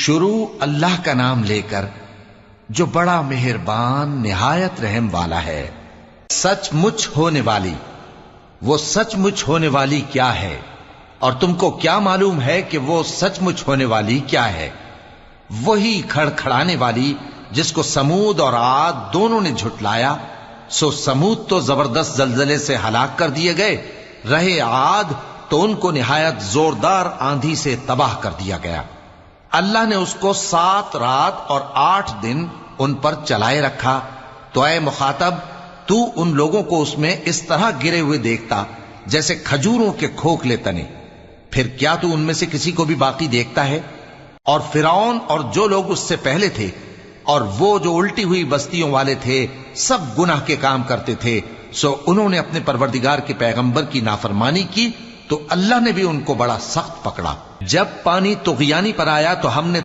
شروع اللہ کا نام لے کر جو بڑا مہربان نہایت رحم والا ہے۔ سچ مچ ہونے والی، وہ سچ مچ ہونے والی کیا ہے؟ اور تم کو کیا معلوم ہے کہ وہ سچ مچ ہونے والی کیا ہے؟ وہی کھڑکھڑانے والی جس کو سمود اور عاد دونوں نے جھٹلایا۔ سو سمود تو زبردست زلزلے سے ہلاک کر دیے گئے، رہے عاد تو ان کو نہایت زوردار آندھی سے تباہ کر دیا گیا۔ اللہ نے اس کو 7 رات اور 8 دن ان پر چلائے رکھا، تو اے مخاطب تو ان لوگوں کو اس میں اس طرح گرے ہوئے دیکھتا جیسے کھجوروں کے کھوکھلے تنے، پھر کیا تو ان میں سے کسی کو بھی باقی دیکھتا ہے؟ اور فرعون اور جو لوگ اس سے پہلے تھے اور وہ جو الٹی ہوئی بستیوں والے تھے سب گناہ کے کام کرتے تھے، سو انہوں نے اپنے پروردگار کے پیغمبر کی نافرمانی کی تو اللہ نے بھی ان کو بڑا سخت پکڑا۔ جب پانی طغیانی پر آیا تو ہم نے